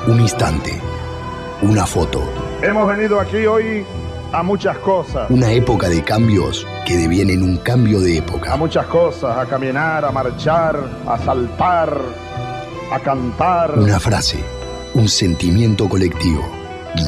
Un instante, una foto. Hemos venido aquí hoy a muchas cosas. Una época de cambios que devienen un cambio de época. A muchas cosas, a caminar, a marchar, a saltar, a cantar. Una frase, un sentimiento colectivo,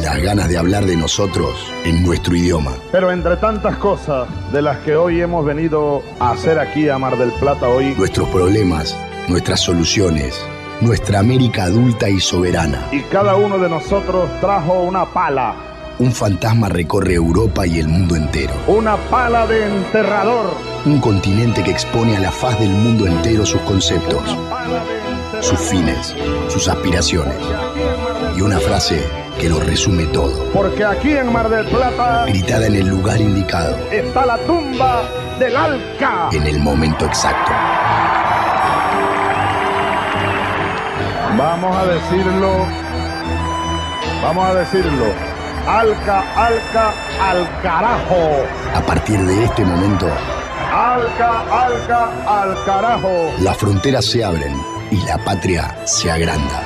las ganas de hablar de nosotros en nuestro idioma. Pero entre tantas cosas de las que hoy hemos venido a hacer aquí a Mar del Plata hoy, nuestros problemas, nuestras soluciones, nuestra América adulta y soberana. Y cada uno de nosotros trajo una pala. Un fantasma recorre Europa y el mundo entero. Una pala de enterrador. Un continente que expone a la faz del mundo entero sus conceptos, sus fines, sus aspiraciones. Y una frase que lo resume todo. Porque aquí en Mar del Plata, gritada en el lugar indicado, está la tumba del Alca. En el momento exacto. Vamos a decirlo. Alca, Alca, al carajo. A partir de este momento, Alca, Alca, al carajo. Las fronteras se abren y la patria se agranda.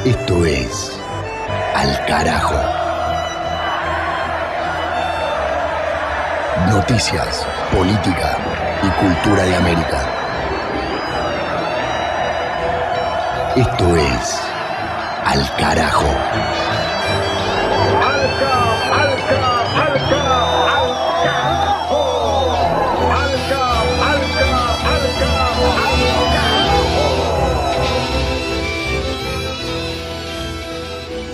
Esto es Al Carajo. Noticias, política y cultura de América. Esto es Al Carajo.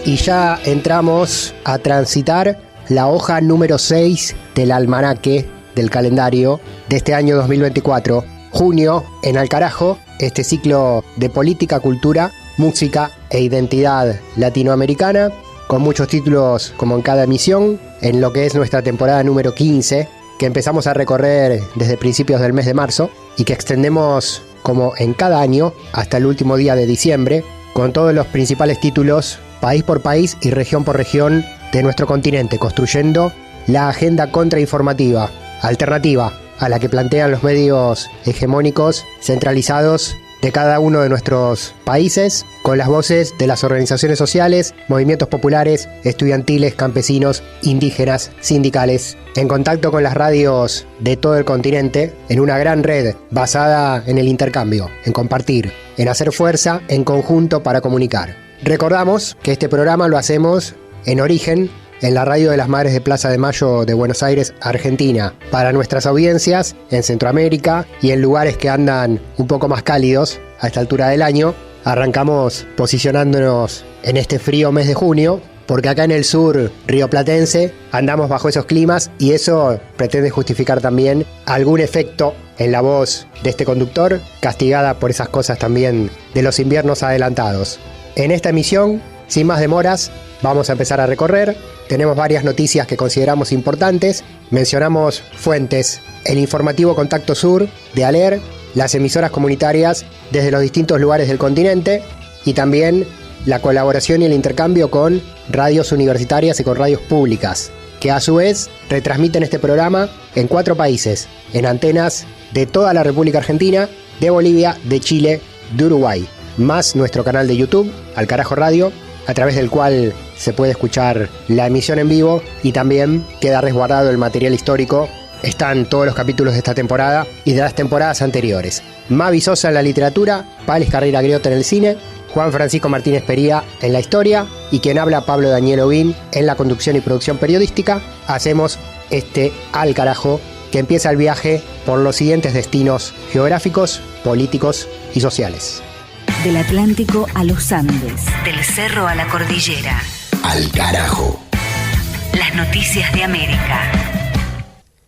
Y ya entramos a transitar la hoja número 6 del almanaque del calendario de este año 2024. Junio en Al Carajo, este ciclo de política, cultura, música e identidad latinoamericana, con muchos títulos como en cada emisión, en lo que es nuestra temporada número 15, que empezamos a recorrer desde principios del mes de marzo y que extendemos como en cada año hasta el último día de diciembre, con todos los principales títulos país por país y región por región de nuestro continente, construyendo la agenda contrainformativa, alternativa a la que plantean los medios hegemónicos centralizados de cada uno de nuestros países, con las voces de las organizaciones sociales, movimientos populares, estudiantiles, campesinos, indígenas, sindicales, en contacto con las radios de todo el continente, en una gran red basada en el intercambio, en compartir, en hacer fuerza en conjunto para comunicar. Recordamos que este programa lo hacemos en origen en la radio de las Madres de Plaza de Mayo de Buenos Aires, Argentina, para nuestras audiencias en Centroamérica y en lugares que andan un poco más cálidos a esta altura del año. Arrancamos posicionándonos en este frío mes de junio, porque acá en el sur rioplatense andamos bajo esos climas y eso pretende justificar también algún efecto en la voz de este conductor, castigada por esas cosas también de los inviernos adelantados. En esta emisión, sin más demoras, vamos a empezar a recorrer. Tenemos varias noticias que consideramos importantes. Mencionamos fuentes, el informativo Contacto Sur de ALER, las emisoras comunitarias desde los distintos lugares del continente y también la colaboración y el intercambio con radios universitarias y con radios públicas, que a su vez retransmiten este programa en 4 países, en antenas de toda la República Argentina, de Bolivia, de Chile, de Uruguay, más nuestro canal de YouTube, Al Carajo Radio, a través del cual se puede escuchar la emisión en vivo y también queda resguardado el material histórico. Están todos los capítulos de esta temporada y de las temporadas anteriores. Mavi Sosa en la literatura, Pales Carrera Griota en el cine, Juan Francisco Martínez Pería en la historia y quien habla, Pablo Daniel Ovín, en la conducción y producción periodística. Hacemos este Al Carajo, que empieza el viaje por los siguientes destinos geográficos, políticos y sociales. Del Atlántico a los Andes, del cerro a la cordillera. Al Carajo. Las noticias de América.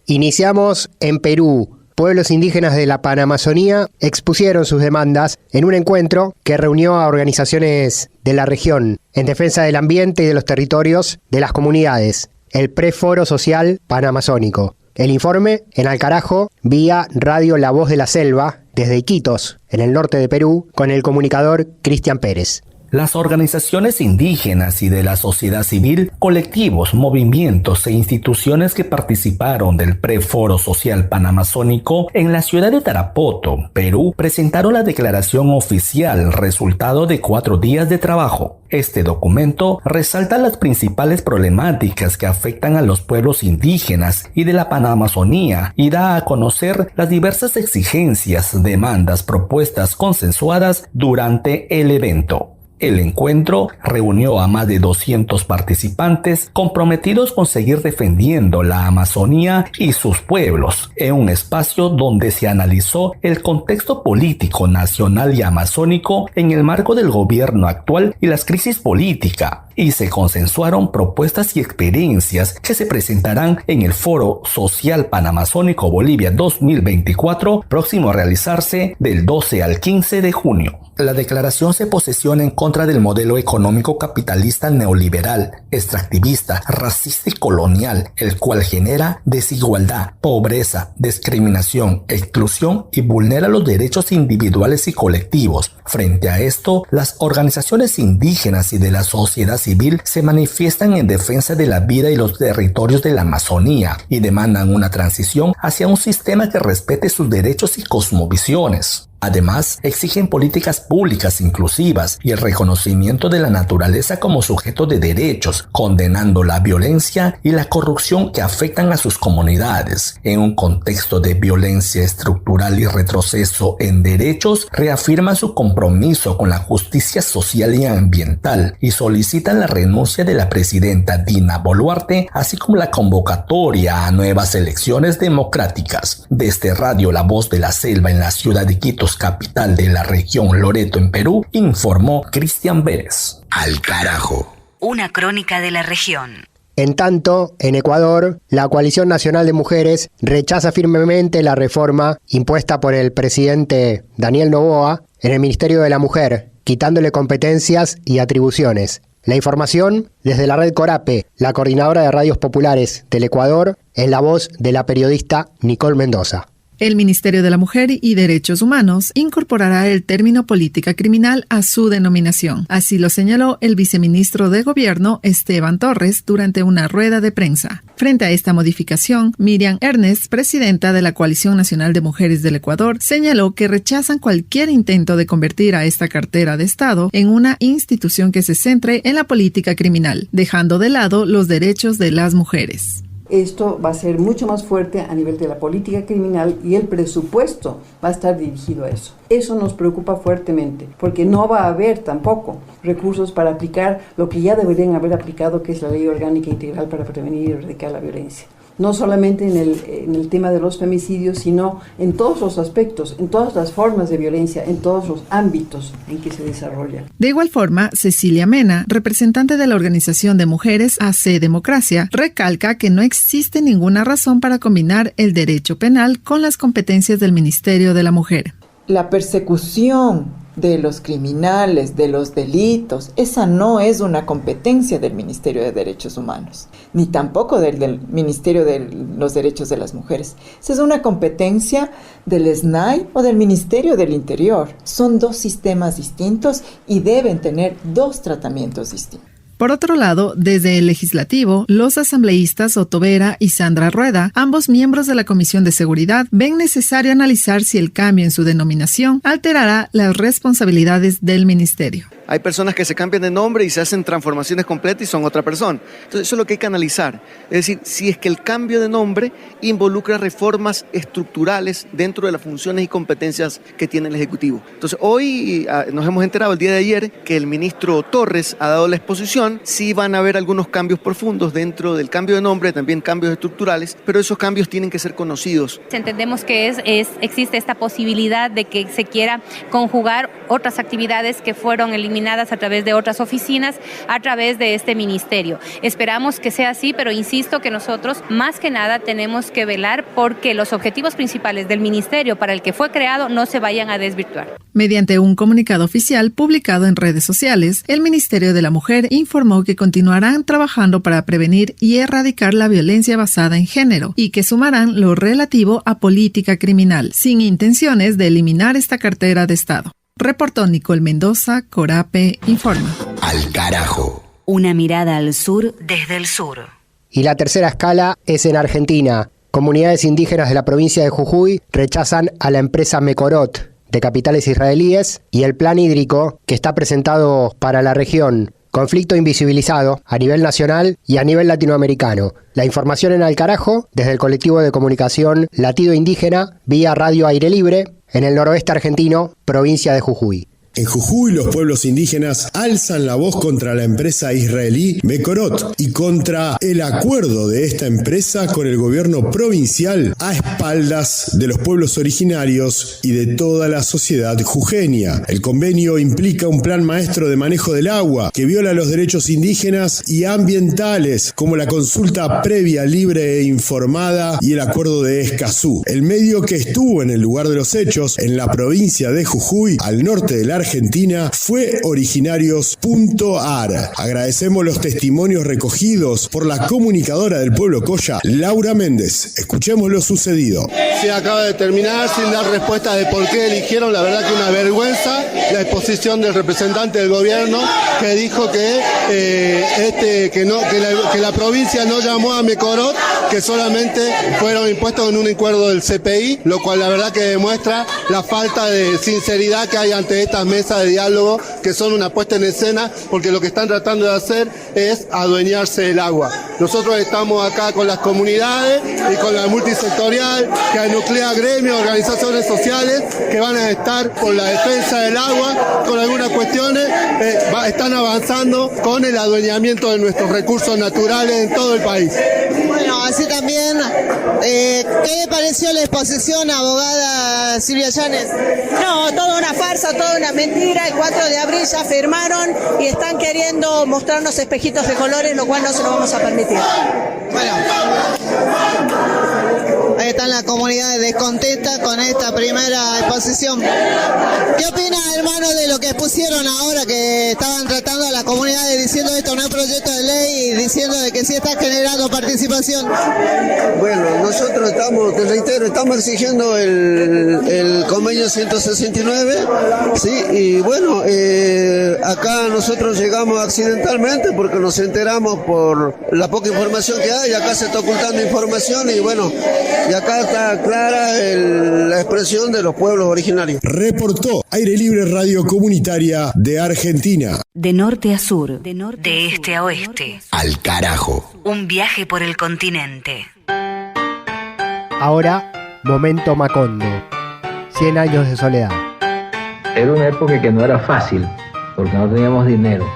Iniciamos en Perú. Pueblos indígenas de la Panamazonía expusieron sus demandas en un encuentro que reunió a organizaciones de la región en defensa del ambiente y de los territorios de las comunidades, el Preforo Social Panamazónico. El informe en Al Carajo, vía Radio La Voz de la Selva, desde Iquitos, en el norte de Perú, con el comunicador Cristian Pérez. Las organizaciones indígenas y de la sociedad civil, colectivos, movimientos e instituciones que participaron del Preforo Social Panamazónico en la ciudad de Tarapoto, Perú, presentaron la declaración oficial, resultado de 4 días de trabajo. Este documento resalta las principales problemáticas que afectan a los pueblos indígenas y de la Panamazonía y da a conocer las diversas exigencias, demandas, propuestas consensuadas durante el evento. El encuentro reunió a más de 200 participantes comprometidos con seguir defendiendo la Amazonía y sus pueblos en un espacio donde se analizó el contexto político nacional y amazónico en el marco del gobierno actual y las crisis políticas, y se consensuaron propuestas y experiencias que se presentarán en el Foro Social Panamazónico Bolivia 2024, próximo a realizarse del 12 al 15 de junio. La declaración se posiciona en contra del modelo económico capitalista neoliberal, extractivista, racista y colonial, el cual genera desigualdad, pobreza, discriminación, exclusión y vulnera los derechos individuales y colectivos. Frente a esto, las organizaciones indígenas y de la sociedad civil se manifiestan en defensa de la vida y los territorios de la Amazonía y demandan una transición hacia un sistema que respete sus derechos y cosmovisiones. Además, exigen políticas públicas inclusivas y el reconocimiento de la naturaleza como sujeto de derechos, condenando la violencia y la corrupción que afectan a sus comunidades. En un contexto de violencia estructural y retroceso en derechos, reafirman su compromiso con la justicia social y ambiental y solicitan la renuncia de la presidenta Dina Boluarte, así como la convocatoria a nuevas elecciones democráticas. Desde Radio La Voz de la Selva en la ciudad de Quito, capital de la región Loreto en Perú, informó Cristian Vélez. Al carajo. Una crónica de la región. En tanto, en Ecuador, la Coalición Nacional de Mujeres rechaza firmemente la reforma impuesta por el presidente Daniel Noboa en el Ministerio de la Mujer, quitándole competencias y atribuciones. La información desde la red Corape, la coordinadora de radios populares del Ecuador, en la voz de la periodista Nicole Mendoza. El Ministerio de la Mujer y Derechos Humanos incorporará el término política criminal a su denominación. Así lo señaló el viceministro de Gobierno, Esteban Torres, durante una rueda de prensa. Frente a esta modificación, Miriam Ernest, presidenta de la Coalición Nacional de Mujeres del Ecuador, señaló que rechazan cualquier intento de convertir a esta cartera de Estado en una institución que se centre en la política criminal, dejando de lado los derechos de las mujeres. Esto va a ser mucho más fuerte a nivel de la política criminal y el presupuesto va a estar dirigido a eso. Eso nos preocupa fuertemente porque no va a haber tampoco recursos para aplicar lo que ya deberían haber aplicado, que es la Ley Orgánica Integral para prevenir y erradicar la violencia. No solamente en el tema de los femicidios, sino en todos los aspectos, en todas las formas de violencia, en todos los ámbitos en que se desarrolla. De igual forma, Cecilia Mena, representante de la Organización de Mujeres AC Democracia, recalca que no existe ninguna razón para combinar el derecho penal con las competencias del Ministerio de la Mujer. La persecución de los criminales, de los delitos, esa no es una competencia del Ministerio de Derechos Humanos, ni tampoco del Ministerio de los Derechos de las Mujeres. Esa es una competencia del SNAI o del Ministerio del Interior. Son 2 sistemas distintos y deben tener 2 tratamientos distintos. Por otro lado, desde el Legislativo, los asambleístas Otto Vera y Sandra Rueda, ambos miembros de la Comisión de Seguridad, ven necesario analizar si el cambio en su denominación alterará las responsabilidades del ministerio. Hay personas que se cambian de nombre y se hacen transformaciones completas y son otra persona. Entonces eso es lo que hay que analizar. Es decir, si es que el cambio de nombre involucra reformas estructurales dentro de las funciones y competencias que tiene el Ejecutivo. Entonces hoy nos hemos enterado el día de ayer que el ministro Torres ha dado la exposición. Sí van a haber algunos cambios profundos dentro del cambio de nombre, también cambios estructurales, pero esos cambios tienen que ser conocidos. Entendemos que existe esta posibilidad de que se quiera conjugar otras actividades que fueron eliminadas a través de otras oficinas, a través de este ministerio. Esperamos que sea así, pero insisto que nosotros más que nada tenemos que velar porque los objetivos principales del ministerio para el que fue creado no se vayan a desvirtuar. Mediante un comunicado oficial publicado en redes sociales, el Ministerio de la Mujer informó que continuarán trabajando para prevenir y erradicar la violencia basada en género y que sumarán lo relativo a política criminal, sin intenciones de eliminar esta cartera de Estado. Reportó Nicole Mendoza, Corape Informa. Al carajo. Una mirada al sur desde el sur. Y la tercera escala es en Argentina. Comunidades indígenas de la provincia de Jujuy rechazan a la empresa Mekorot, de capitales israelíes, y el plan hídrico que está presentado para la región. Conflicto invisibilizado a nivel nacional y a nivel latinoamericano. La información en Al Carajo, desde el colectivo de comunicación Latido Indígena, vía Radio Aire Libre, en el noroeste argentino, provincia de Jujuy. En Jujuy, los pueblos indígenas alzan la voz contra la empresa israelí Mekorot y contra el acuerdo de esta empresa con el gobierno provincial a espaldas de los pueblos originarios y de toda la sociedad jujeña. El convenio implica un plan maestro de manejo del agua que viola los derechos indígenas y ambientales, como la consulta previa, libre e informada y el acuerdo de Escazú. El medio que estuvo en el lugar de los hechos, en la provincia de Jujuy, al norte de la Argentina, fue originarios.ar. Agradecemos los testimonios recogidos por la comunicadora del pueblo Coya, Laura Méndez. Escuchemos lo sucedido. Se acaba de terminar sin dar respuesta de por qué eligieron. La verdad que una vergüenza la exposición del representante del gobierno, que dijo que la provincia no llamó a Mekorot, que solamente fueron impuestos en un acuerdo del CPI, lo cual la verdad que demuestra la falta de sinceridad que hay ante estas mesas de diálogo, que son una puesta en escena, porque lo que están tratando de hacer es adueñarse del agua. Nosotros estamos acá con las comunidades y con la multisectorial, que nuclea gremios, organizaciones sociales, que van a estar por la defensa del agua, con algunas cuestiones, están avanzando con el adueñamiento de nuestros recursos naturales en todo el país. Bueno, así también, ¿qué le pareció la exposición, abogada Silvia Llanes? No, toda una farsa, toda una mentira. El 4 de abril ya firmaron y están queriendo mostrarnos espejitos de colores, lo cual no se lo vamos a permitir. Bueno, ahí están las comunidades descontentas con esta primera exposición. ¿Qué opina, hermano, de lo que expusieron ahora, que estaban tratando a las comunidades diciendo esto no es proyecto de ley y diciendo de que sí está generando participación? Bueno, nosotros estamos, te reitero, estamos exigiendo el convenio 169, ¿sí? Y bueno, acá nosotros llegamos accidentalmente porque nos enteramos por la poca información que hay. Acá se está ocultando información y bueno, y acá está clara la expresión de los pueblos originarios. Reportó Aire Libre, Radio Comunitaria de Argentina. De norte a sur, de este a oeste. Al carajo. Un viaje por el continente. Ahora, momento Macondo. 100 años de soledad. Era una época que no era fácil, porque no teníamos dinero.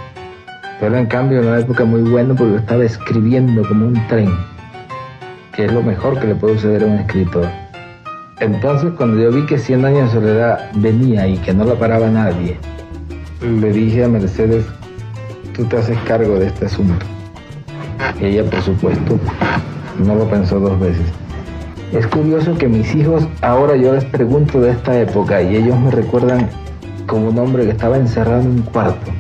Pero en cambio era una época muy buena porque yo estaba escribiendo como un tren, que es lo mejor que le puede suceder a un escritor. Entonces, cuando yo vi que 100 años de soledad venía y que no la paraba nadie, le dije a Mercedes, tú te haces cargo de este asunto. Y ella, por supuesto, no lo pensó dos veces. Es curioso que mis hijos, ahora yo les pregunto de esta época y ellos me recuerdan como un hombre que estaba encerrado en un cuarto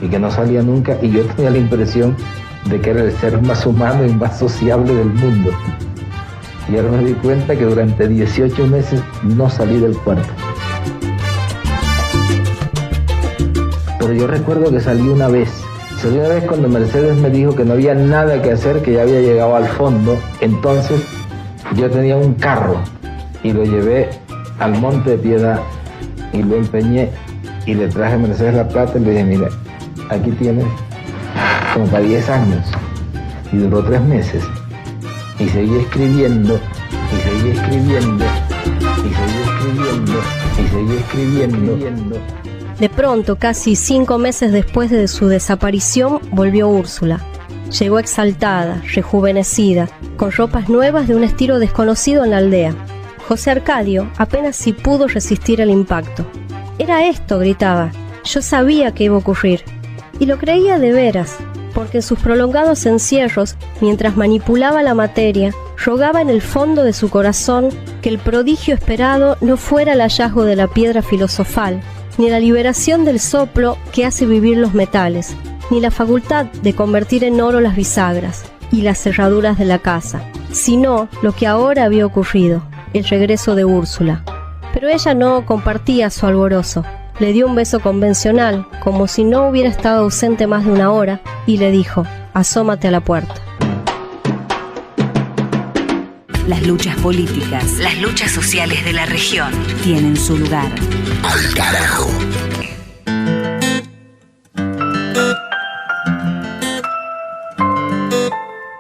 y que no salía nunca, y yo tenía la impresión de que era el ser más humano y más sociable del mundo. Y ahora me di cuenta que durante 18 meses no salí del cuarto. Pero yo recuerdo que salí una vez cuando Mercedes me dijo que no había nada que hacer, que ya había llegado al fondo. Entonces yo tenía un carro y lo llevé al Monte de Piedad y lo empeñé y le traje a Mercedes la plata y le dije, mira, aquí tienes como para 10 años. Y duró 3 meses. Y seguí escribiendo, y seguí escribiendo, y seguí escribiendo, y seguí escribiendo. De pronto, casi 5 meses después de su desaparición, volvió Úrsula. Llegó exaltada, rejuvenecida, con ropas nuevas de un estilo desconocido en la aldea. José Arcadio apenas si pudo resistir el impacto. «Era esto», gritaba. «Yo sabía que iba a ocurrir». Y lo creía de veras, porque en sus prolongados encierros, mientras manipulaba la materia, rogaba en el fondo de su corazón que el prodigio esperado no fuera el hallazgo de la piedra filosofal, ni la liberación del soplo que hace vivir los metales, ni la facultad de convertir en oro las bisagras y las cerraduras de la casa, sino lo que ahora había ocurrido, el regreso de Úrsula. Pero ella no compartía su alborozo. Le dio un beso convencional, como si no hubiera estado ausente más de una hora, y le dijo: asómate a la puerta. Las luchas políticas, las luchas sociales de la región tienen su lugar. Al carajo.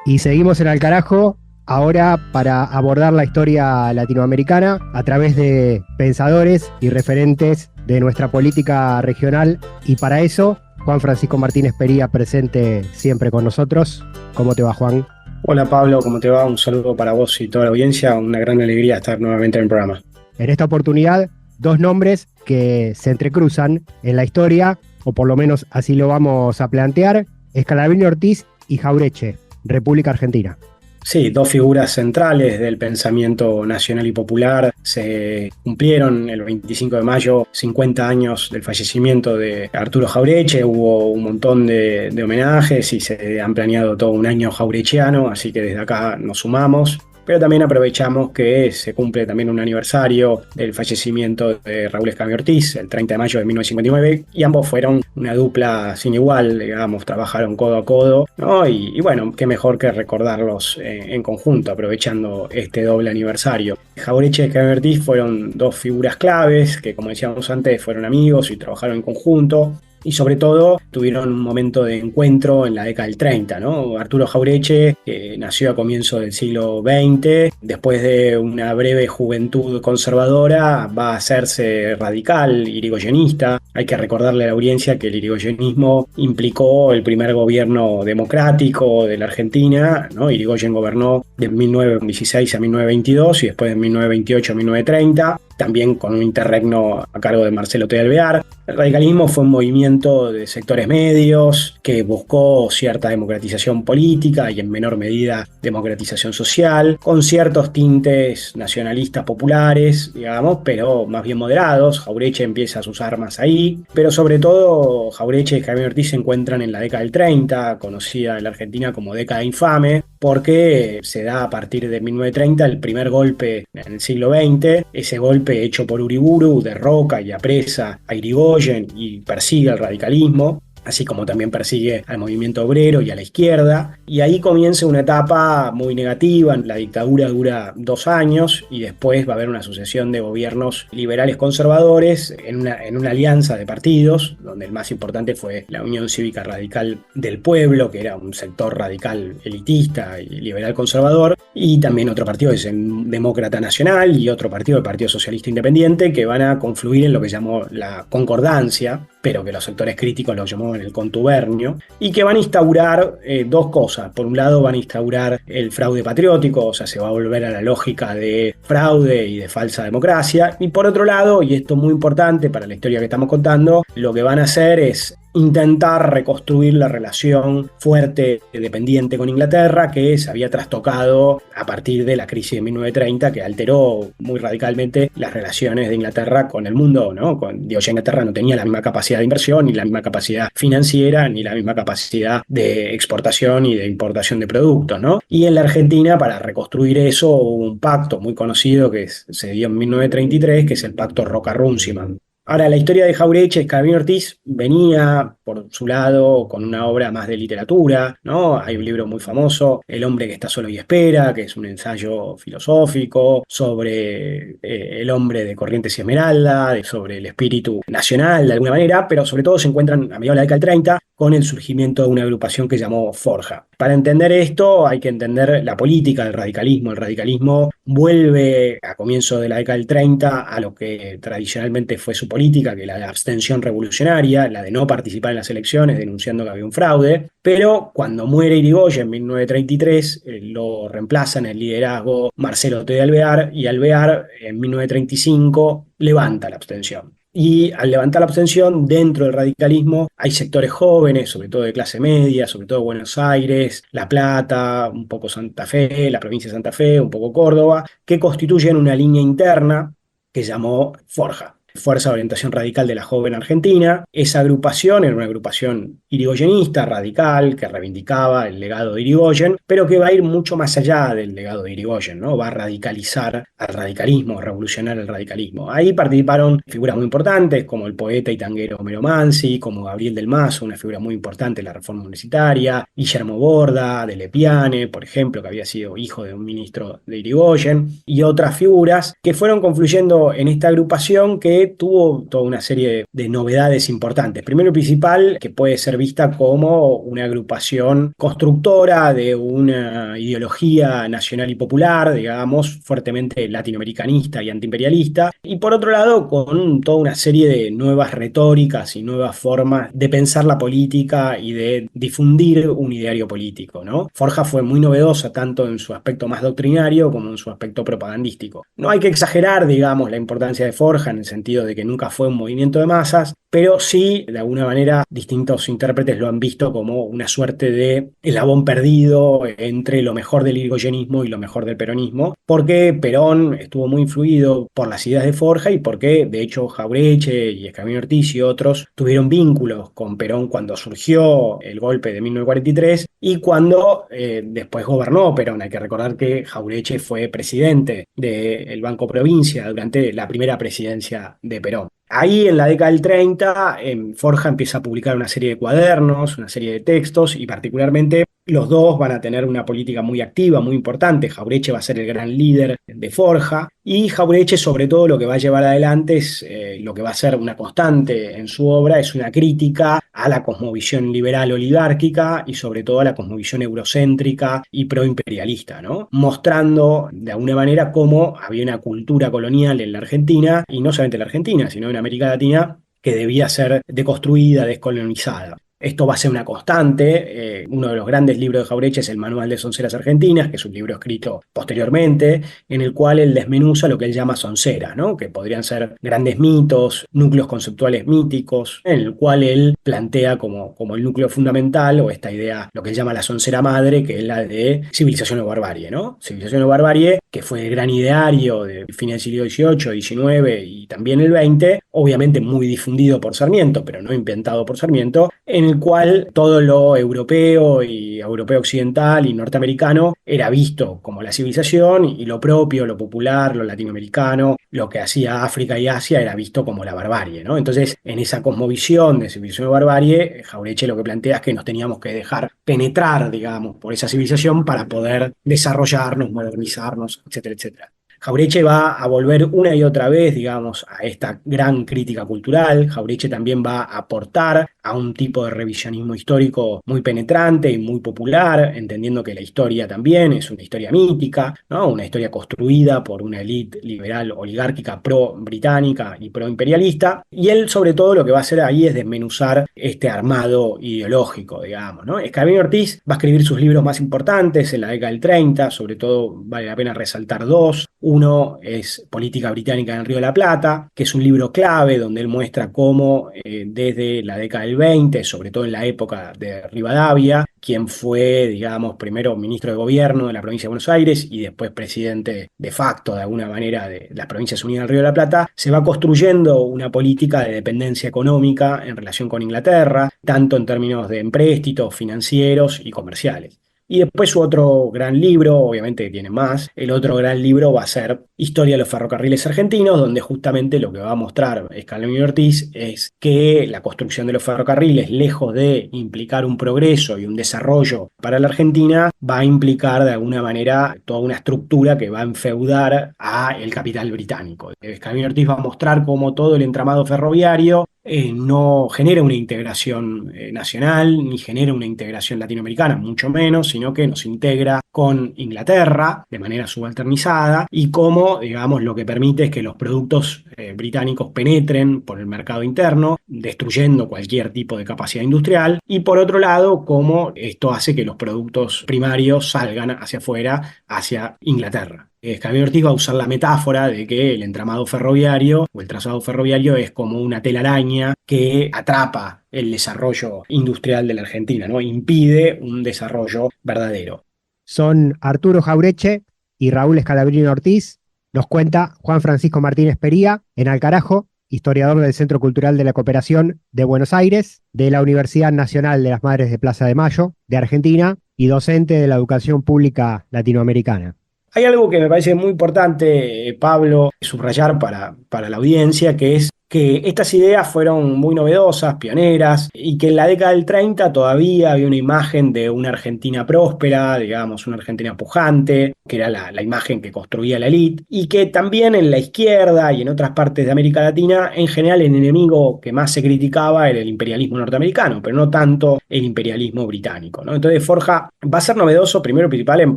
Y seguimos en Al Carajo, ahora para abordar la historia latinoamericana a través de pensadores y referentes de nuestra política regional. Y para eso, Juan Francisco Martínez Pería, presente siempre con nosotros. ¿Cómo te va, Juan? Hola Pablo, ¿cómo te va? Un saludo para vos y toda la audiencia. Una gran alegría estar nuevamente en el programa. En esta oportunidad, dos nombres que se entrecruzan en la historia, o por lo menos así lo vamos a plantear: Scalabrini Ortiz y Jauretche, República Argentina. Sí, dos figuras centrales del pensamiento nacional y popular. Se cumplieron el 25 de mayo 50 años del fallecimiento de Arturo Jauretche. Hubo un montón de homenajes y se han planeado todo un año jauretchiano, así que desde acá nos sumamos. Pero también aprovechamos que se cumple también un aniversario del fallecimiento de Raúl Escabio Ortiz, el 30 de mayo de 1959, y ambos fueron una dupla sin igual, digamos, trabajaron codo a codo, ¿no? Y bueno, qué mejor que recordarlos en conjunto, aprovechando este doble aniversario. Jauretche y Escabio Ortiz fueron dos figuras claves que, como decíamos antes, fueron amigos y trabajaron en conjunto. Y sobre todo tuvieron un momento de encuentro en la década del 30, ¿no? Arturo Jauretche, que nació a comienzos del siglo XX, después de una breve juventud conservadora, va a hacerse radical, irigoyenista. Hay que recordarle a la audiencia que el irigoyenismo implicó el primer gobierno democrático de la Argentina, ¿no? Irigoyen gobernó de 1916 a 1922 y después de 1928 a 1930. También con un interregno a cargo de Marcelo T. Alvear. El radicalismo fue un movimiento de sectores medios que buscó cierta democratización política y en menor medida democratización social, con ciertos tintes nacionalistas populares, digamos, pero más bien moderados. Jauretche empieza sus armas ahí, pero sobre todo Jauretche y Jaime Ortiz se encuentran en la década del 30, conocida en la Argentina como década infame, porque se da a partir de 1930 el primer golpe en el siglo XX, ese golpe hecho por Uriburu, derroca y apresa a Irigoyen y persigue al radicalismo, así como también persigue al movimiento obrero y a la izquierda, y ahí comienza una etapa muy negativa. La dictadura dura 2 años y después va a haber una sucesión de gobiernos liberales conservadores en una alianza de partidos, donde el más importante fue la Unión Cívica Radical del Pueblo, que era un sector radical elitista y liberal conservador, y también otro partido que es el Demócrata Nacional y otro partido, el Partido Socialista Independiente, que van a confluir en lo que llamó la concordancia, pero que los sectores críticos lo llamaban el contubernio, y que van a instaurar dos cosas. Por un lado, van a instaurar el fraude patriótico, o sea, se va a volver a la lógica de fraude y de falsa democracia, y por otro lado, y esto es muy importante para la historia que estamos contando, lo que van a hacer es intentar reconstruir la relación fuerte dependiente con Inglaterra, que se había trastocado a partir de la crisis de 1930, que alteró muy radicalmente las relaciones de Inglaterra con el mundo, ¿no? Ya Inglaterra no tenía la misma capacidad de inversión, ni la misma capacidad financiera, ni la misma capacidad de exportación y de importación de productos, ¿no? Y en la Argentina, para reconstruir eso, hubo un pacto muy conocido que se dio en 1933, que es el Pacto Roca-Runciman. Ahora, la historia de Jauretche, Scalabrini Ortiz, venía por su lado con una obra más de literatura, ¿no? Hay un libro muy famoso, El hombre que está solo y espera, que es un ensayo filosófico sobre el hombre de Corrientes y Esmeralda, sobre el espíritu nacional de alguna manera, pero sobre todo se encuentran a mediados de la década del 30 con el surgimiento de una agrupación que llamó Forja. Para entender esto hay que entender la política del radicalismo. El radicalismo vuelve a comienzos de la década del 30 a lo que tradicionalmente fue su política, que es la de abstención revolucionaria, la de no participar en las elecciones, denunciando que había un fraude. Pero cuando muere Irigoyen en 1933, lo reemplaza en el liderazgo Marcelo T. de Alvear, y Alvear en 1935 levanta la abstención. Y al levantar la abstención, dentro del radicalismo hay sectores jóvenes, sobre todo de clase media, sobre todo Buenos Aires, La Plata, un poco Santa Fe, la provincia de Santa Fe, un poco Córdoba, que constituyen una línea interna que llamó Forja. Fuerza de Orientación Radical de la Joven Argentina. Esa agrupación era una agrupación irigoyenista, radical, que reivindicaba el legado de Irigoyen, pero que va a ir mucho más allá del legado de Irigoyen, ¿no? Va a radicalizar al radicalismo, revolucionar el radicalismo. Ahí participaron figuras muy importantes, como el poeta y tanguero Homero Mansi, como Gabriel del Mazo, una figura muy importante de la reforma universitaria, Guillermo Borda, de Lepiane, por ejemplo, que había sido hijo de un ministro de Irigoyen, y otras figuras que fueron confluyendo en esta agrupación que tuvo toda una serie de novedades importantes. Primero y principal, que puede ser vista como una agrupación constructora de una ideología nacional y popular, digamos, fuertemente latinoamericanista y antiimperialista, y por otro lado, con toda una serie de nuevas retóricas y nuevas formas de pensar la política y de difundir un ideario político, ¿no? Forja fue muy novedosa tanto en su aspecto más doctrinario como en su aspecto propagandístico. No hay que exagerar, digamos, la importancia de Forja en el sentido de que nunca fue un movimiento de masas, pero sí, de alguna manera, distintos intérpretes lo han visto como una suerte de eslabón perdido entre lo mejor del irigoyenismo y lo mejor del peronismo, porque Perón estuvo muy influido por las ideas de Forja y porque, de hecho, Jauretche y Escamino Ortiz y otros tuvieron vínculos con Perón cuando surgió el golpe de 1943 y cuando después gobernó Perón. Hay que recordar que Jauretche fue presidente del Banco Provincia durante la primera presidencia de Perón. Ahí en la década del 30, Forja empieza a publicar una serie de cuadernos, una serie de textos y particularmente los dos van a tener una política muy activa, muy importante. Jauretche va a ser el gran líder de Forja y Jauretche sobre todo lo que va a llevar adelante es lo que va a ser una constante en su obra, es una crítica a la cosmovisión liberal oligárquica y sobre todo a la cosmovisión eurocéntrica y proimperialista, ¿no? Mostrando de alguna manera cómo había una cultura colonial en la Argentina y no solamente en la Argentina, sino en América Latina que debía ser deconstruida, descolonizada. Esto va a ser una constante. Uno de los grandes libros de Jauretche es el Manual de Sonceras Argentinas, que es un libro escrito posteriormente, en el cual él desmenuza lo que él llama sonceras, ¿no? Que podrían ser grandes mitos, núcleos conceptuales míticos, en el cual él plantea como el núcleo fundamental, o esta idea, lo que él llama la soncera madre, que es la de civilización o barbarie, ¿no? Civilización o barbarie, que fue el gran ideario de fines del siglo XVIII, XIX y también el XX, obviamente muy difundido por Sarmiento, pero no inventado por Sarmiento, en el cual todo lo europeo y europeo occidental y norteamericano era visto como la civilización y lo propio, lo popular, lo latinoamericano, lo que hacía África y Asia era visto como la barbarie, ¿no? Entonces, en esa cosmovisión de civilización o barbarie, Jauretche lo que plantea es que nos teníamos que dejar penetrar, digamos, por esa civilización para poder desarrollarnos, modernizarnos, etcétera, etcétera. Jauretche va a volver una y otra vez, digamos, a esta gran crítica cultural. Jauretche también va a aportar a un tipo de revisionismo histórico muy penetrante y muy popular, entendiendo que la historia también es una historia mítica, ¿no? Una historia construida por una élite liberal oligárquica pro-británica y pro-imperialista. Y él, sobre todo, lo que va a hacer ahí es desmenuzar este armado ideológico, digamos, ¿no? Escamino Ortiz va a escribir sus libros más importantes en la década del 30, sobre todo vale la pena resaltar dos. Uno es Política Británica en el Río de la Plata, que es un libro clave donde él muestra cómo desde la década del 20, sobre todo en la época de Rivadavia, quien fue, digamos, primero ministro de gobierno de la provincia de Buenos Aires y después presidente de facto, de alguna manera, de las Provincias Unidas del Río de la Plata, se va construyendo una política de dependencia económica en relación con Inglaterra, tanto en términos de empréstitos financieros y comerciales. Y después su otro gran libro, obviamente que tiene más, el otro gran libro va a ser Historia de los ferrocarriles argentinos, donde justamente lo que va a mostrar Escamino Ortiz es que la construcción de los ferrocarriles, lejos de implicar un progreso y un desarrollo para la Argentina, va a implicar de alguna manera toda una estructura que va a enfeudar al capital británico. Escamino Ortiz va a mostrar cómo todo el entramado ferroviario no genera una integración nacional, ni genera una integración latinoamericana, mucho menos, sino que nos integra con Inglaterra de manera subalternizada y cómo, digamos, lo que permite es que los productos británicos penetren por el mercado interno, destruyendo cualquier tipo de capacidad industrial, y por otro lado, cómo esto hace que los productos primarios salgan hacia afuera, hacia Inglaterra. Escamino Ortiz va a usar la metáfora de que el entramado ferroviario o el trazado ferroviario es como una telaraña que atrapa el desarrollo industrial de la Argentina, ¿no? Impide un desarrollo verdadero. Son Arturo Jauretche y Raúl Escalabrino Ortiz. Nos cuenta Juan Francisco Martínez Pería en Al Carajo, historiador del Centro Cultural de la Cooperación de Buenos Aires, de la Universidad Nacional de las Madres de Plaza de Mayo, de Argentina, y docente de la educación pública latinoamericana. Hay algo que me parece muy importante, Pablo, subrayar para la audiencia, que es que estas ideas fueron muy novedosas, pioneras, y que en la década del 30 todavía había una imagen de una Argentina próspera, digamos, una Argentina pujante, que era la imagen que construía la élite, y que también en la izquierda y en otras partes de América Latina, en general el enemigo que más se criticaba era el imperialismo norteamericano, pero no tanto el imperialismo británico, ¿no? Entonces Forja va a ser novedoso, primero y principal, en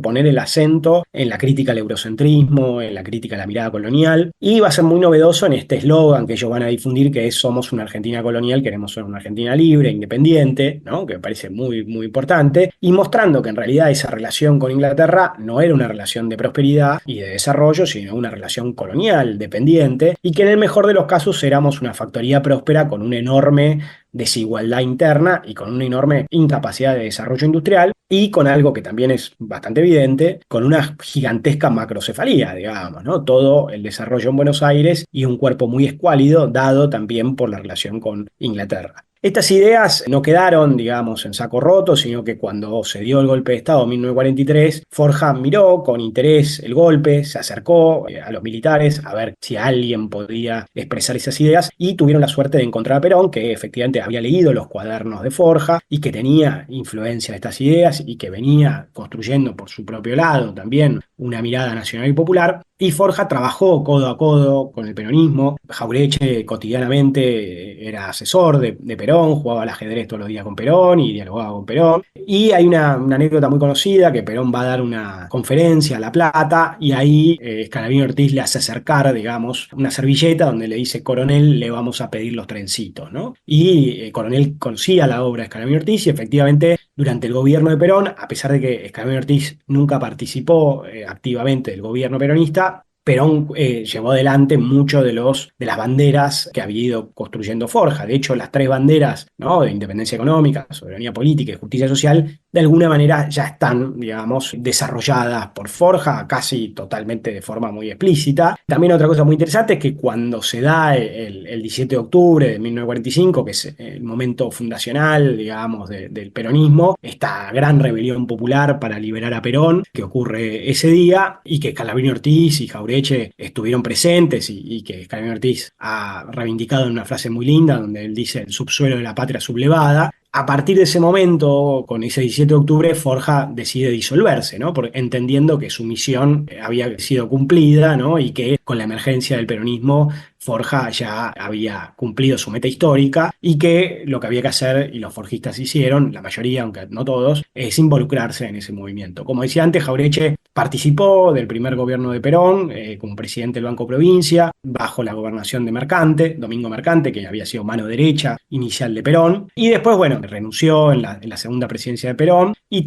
poner el acento en la crítica al eurocentrismo, en la crítica a la mirada colonial, y va a ser muy novedoso en este eslogan que ellos van a difundir, que es "Somos una Argentina colonial, queremos ser una Argentina libre, independiente", ¿no? Que me parece muy, muy importante, y mostrando que en realidad esa relación con Inglaterra no era una relación de prosperidad y de desarrollo, sino una relación colonial, dependiente, y que en el mejor de los casos éramos una factoría próspera con una enorme desigualdad interna y con una enorme incapacidad de desarrollo industrial, y con algo que también es bastante evidente, con una gigantesca macrocefalía, digamos, ¿no? Todo el desarrollo en Buenos Aires y un cuerpo muy escuálido, dado también por la relación con Inglaterra. Estas ideas no quedaron, digamos, en saco roto, sino que cuando se dio el golpe de Estado en 1943, Forja miró con interés el golpe, se acercó a los militares a ver si alguien podía expresar esas ideas, y tuvieron la suerte de encontrar a Perón, que efectivamente había leído los cuadernos de Forja y que tenía influencia de estas ideas y que venía construyendo por su propio lado también una mirada nacional y popular. Y Forja trabajó codo a codo con el peronismo. Jauretche cotidianamente era asesor de Perón, jugaba al ajedrez todos los días con Perón y dialogaba con Perón. Y hay una anécdota muy conocida, que Perón va a dar una conferencia a La Plata, y ahí Scalabrini Ortiz le hace acercar, digamos, una servilleta donde le dice: "Coronel, le vamos a pedir los trencitos", ¿no? Y Coronel conocía la obra de Scalabrini Ortiz, y efectivamente durante el gobierno de Perón, a pesar de que Scalabrini Ortiz nunca participó activamente del gobierno peronista, Perón llevó adelante mucho de las banderas que había ido construyendo Forja. De hecho, las 3 banderas, ¿no?, de independencia económica, soberanía política y justicia social, de alguna manera ya están, digamos, desarrolladas por Forja, casi totalmente de forma muy explícita. También otra cosa muy interesante es que cuando se da el 17 de octubre de 1945, que es el momento fundacional, digamos, del peronismo, esta gran rebelión popular para liberar a Perón, que ocurre ese día, y que Scalabrini Ortiz y Jauretche estuvieron presentes, y que Scalabrini Ortiz ha reivindicado en una frase muy linda donde él dice: "El subsuelo de la patria sublevada". A partir de ese momento, con ese 17 de octubre, Forja decide disolverse, ¿no? Entendiendo que su misión había sido cumplida, ¿no? Y que con la emergencia del peronismo, Forja ya había cumplido su meta histórica, y que lo que había que hacer, y los forjistas hicieron, la mayoría, aunque no todos, es involucrarse en ese movimiento. Como decía antes, Jauretche participó del primer gobierno de Perón como presidente del Banco Provincia, bajo la gobernación de Mercante, Domingo Mercante, que había sido mano derecha inicial de Perón, y después, bueno, renunció en la segunda presidencia de Perón, y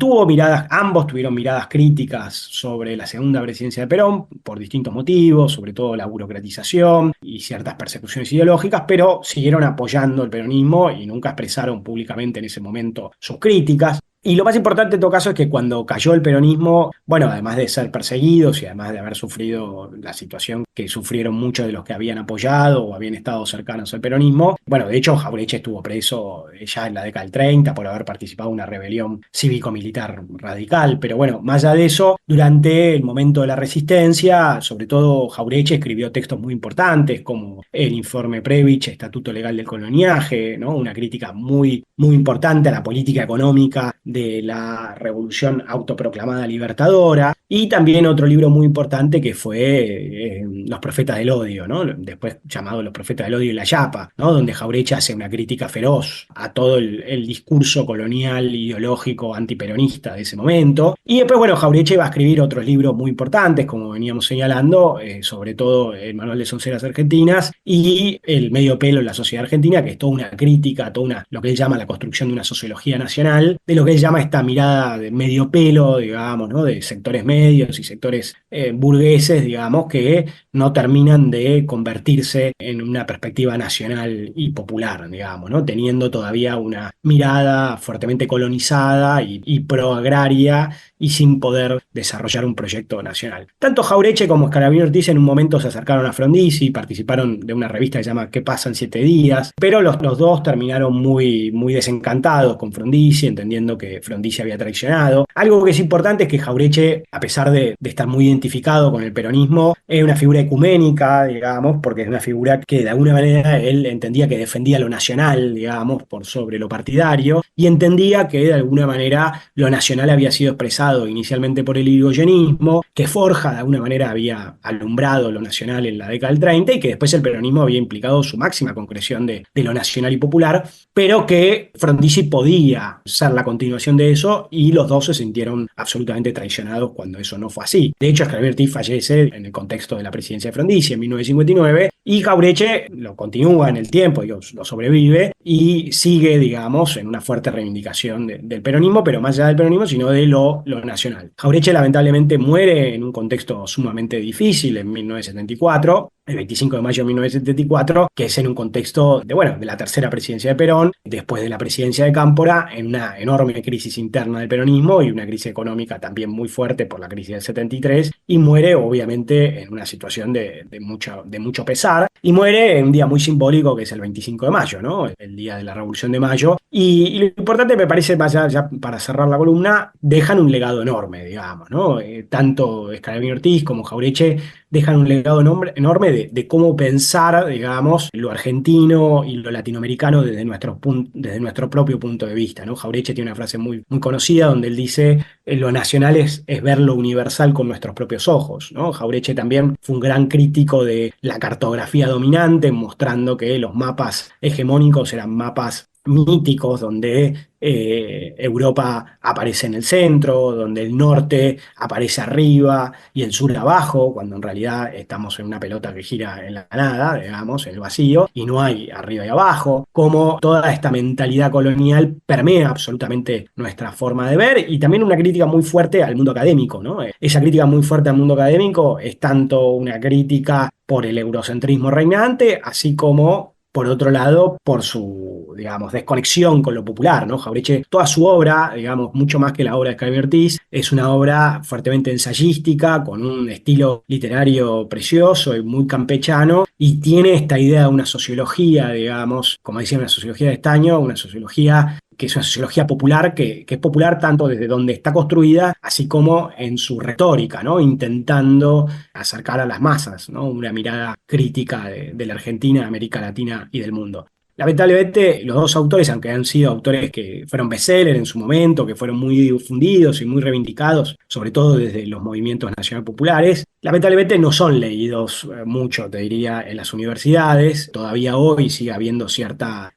ambos tuvieron miradas críticas sobre la segunda presidencia de Perón, por distintos motivos, sobre todo la burocratización y ciertas persecuciones ideológicas, pero siguieron apoyando el peronismo y nunca expresaron públicamente en ese momento sus críticas. Y lo más importante en todo caso es que cuando cayó el peronismo, bueno, además de ser perseguidos y además de haber sufrido la situación que sufrieron muchos de los que habían apoyado o habían estado cercanos al peronismo, bueno, de hecho Jauretche estuvo preso ya en la década del 30 por haber participado en una rebelión cívico-militar radical, pero bueno, más allá de eso, durante el momento de la resistencia, sobre todo Jauretche escribió textos muy importantes como el informe Previch, Estatuto Legal del Coloniaje, ¿no? Una crítica muy, muy importante a la política económica de la revolución autoproclamada libertadora, y también otro libro muy importante que fue Los Profetas del Odio, ¿no? Después llamado Los Profetas del Odio y la Yapa, ¿no? Donde Jauretche hace una crítica feroz a todo el discurso colonial ideológico antiperonista de ese momento. Y después, bueno, Jauretche va a escribir otros libros muy importantes, como veníamos señalando, sobre todo el Manual de Sonceras Argentinas y El Medio Pelo en la Sociedad Argentina, que es toda una crítica, lo que él llama la construcción de una sociología nacional, de lo que él llama esta mirada de medio pelo, digamos, ¿no? De sectores medios y sectores burgueses, digamos, que no terminan de convertirse en una perspectiva nacional y popular, digamos, ¿no? Teniendo todavía una mirada fuertemente colonizada y proagraria, y sin poder desarrollar un proyecto nacional. Tanto Jauretche como Scalabrini Ortiz en un momento se acercaron a Frondizi, participaron de una revista que se llama ¿Qué pasa en 7 días? Pero los dos terminaron muy desencantados con Frondizi, entendiendo que Frondizi había traicionado. Algo que es importante es que Jauretche, a pesar de estar muy identificado con el peronismo, es una figura ecuménica, digamos, porque es una figura que de alguna manera él entendía que defendía lo nacional, digamos, por sobre lo partidario, y entendía que de alguna manera lo nacional había sido expresado inicialmente por el irigoyenismo, que Forja de alguna manera había alumbrado lo nacional en la década del 30 y que después el peronismo había implicado su máxima concreción de lo nacional y popular, pero que Frondizi podía ser la continuación de eso y los dos se sintieron absolutamente traicionados cuando eso no fue así. De hecho, Scalabrini Ortiz fallece en el contexto de la presidencia de Frondizi en 1959 y Jauretche lo continúa en el tiempo, lo sobrevive y sigue, digamos, en una fuerte reivindicación del peronismo, pero más allá del peronismo, sino de lo nacional. Jauretche lamentablemente muere en un contexto sumamente difícil en 1974, el 25 de mayo de 1974, que es en un contexto de la tercera presidencia de Perón, después de la presidencia de Cámpora, en una enorme crisis interna del peronismo y una crisis económica también muy fuerte por la crisis del 73, y muere obviamente en una situación de mucho pesar, y muere en un día muy simbólico que es el 25 de mayo, ¿no? El día de la Revolución de Mayo, y lo importante me parece, ya para cerrar la columna, dejan un legado enorme, digamos, ¿no? Tanto Scalabrini Ortiz como Jauretche dejan un legado enorme de cómo pensar, digamos, lo argentino y lo latinoamericano desde nuestro propio punto de vista, ¿no? Jauretche tiene una frase muy conocida donde él dice: lo nacional es ver lo universal con nuestros propios ojos, ¿no? Jauretche también fue un gran crítico de la cartografía dominante, mostrando que los mapas hegemónicos eran mapas míticos donde Europa aparece en el centro, donde el norte aparece arriba y el sur abajo, cuando en realidad estamos en una pelota que gira en la nada, digamos, en el vacío, y no hay arriba y abajo, como toda esta mentalidad colonial permea absolutamente nuestra forma de ver, y también una crítica muy fuerte al mundo académico, ¿no? Esa crítica muy fuerte al mundo académico es tanto una crítica por el eurocentrismo reinante, así como por otro lado, por su, digamos, desconexión con lo popular, ¿no? Jauretche, toda su obra, digamos, mucho más que la obra de Scalabrini Ortiz, es una obra fuertemente ensayística, con un estilo literario precioso y muy campechano, y tiene esta idea de una sociología, digamos, como decía, una sociología de estaño, una sociología que es una sociología popular, que es popular tanto desde donde está construida, así como en su retórica, ¿no? Intentando acercar a las masas, ¿no? Una mirada crítica de la Argentina, de América Latina y del mundo. Lamentablemente, los dos autores, aunque han sido autores que fueron bestseller en su momento, que fueron muy difundidos y muy reivindicados, sobre todo desde los movimientos nacional populares, lamentablemente no son leídos mucho, te diría, en las universidades. Todavía hoy sigue habiendo cierta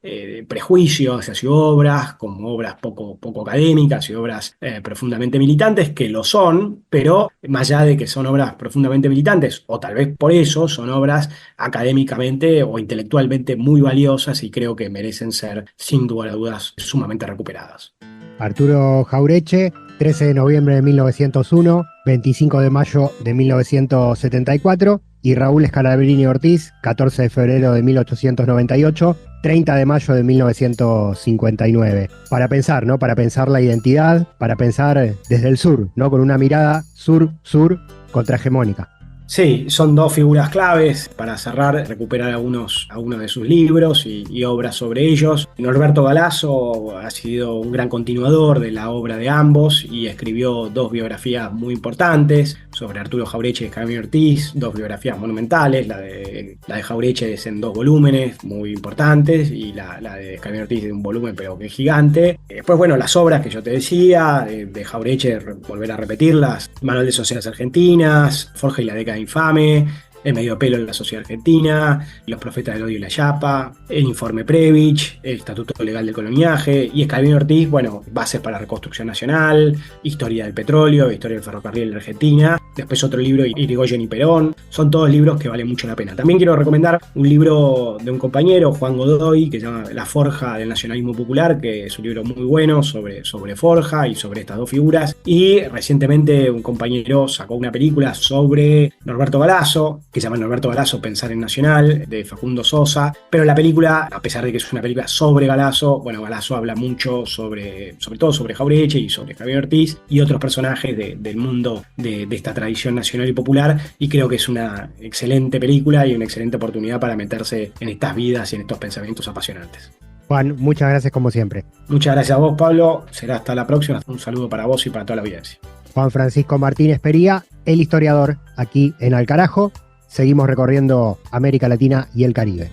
prejuicio hacia sus obras, como obras poco académicas y obras profundamente militantes, que lo son, pero más allá de que son obras profundamente militantes, o tal vez por eso son obras académicamente o intelectualmente muy valiosas y creo que merecen ser, sin duda a dudas, sumamente recuperadas. Arturo Jauretche, 13 de noviembre de 1901, 25 de mayo de 1974, y Raúl Scalabrini Ortiz, 14 de febrero de 1898, 30 de mayo de 1959. Para pensar, ¿no? Para pensar la identidad, para pensar desde el sur, ¿no? Con una mirada sur-sur contrahegemónica. Sí, son dos figuras claves para cerrar, recuperar algunos de sus libros y obras sobre ellos. Norberto Galasso ha sido un gran continuador de la obra de ambos y escribió dos biografías muy importantes sobre Arturo Jauretche y Scalabrini Ortiz, dos biografías monumentales. La de Jauretche es en 2 volúmenes muy importantes y la de Scalabrini Ortiz en un volumen pero que es gigante. Después, bueno, las obras que yo te decía, de Jauretche, volver a repetirlas: Manual de Sociedades Argentinas, Forja y la década infame, El medio pelo en la sociedad argentina, Los profetas del odio y la chapa, el informe Previch, el estatuto legal del coloniaje, y Scalabrini Ortiz, bueno, Bases para la reconstrucción nacional, Historia del petróleo, Historia del ferrocarril en la Argentina. Después otro libro, Irigoyen y Perón. Son todos libros que valen mucho la pena. También quiero recomendar un libro de un compañero, Juan Godoy, que se llama La forja del nacionalismo popular, que es un libro muy bueno sobre Forja y sobre estas dos figuras. Y recientemente un compañero sacó una película sobre Norberto Galasso, que se llama Norberto Galazo, Pensar en Nacional, de Facundo Sosa. Pero la película, a pesar de que es una película sobre Galazo, bueno, Galazo habla mucho sobre todo sobre Jauretche y sobre Javier Ortiz y otros personajes del mundo de esta tradición nacional y popular, y creo que es una excelente película y una excelente oportunidad para meterse en estas vidas y en estos pensamientos apasionantes. Juan, muchas gracias como siempre. Muchas gracias a vos, Pablo. Será hasta la próxima. Un saludo para vos y para toda la audiencia. Juan Francisco Martínez Pería, el historiador, aquí en Al Carajo. Seguimos recorriendo América Latina y el Caribe.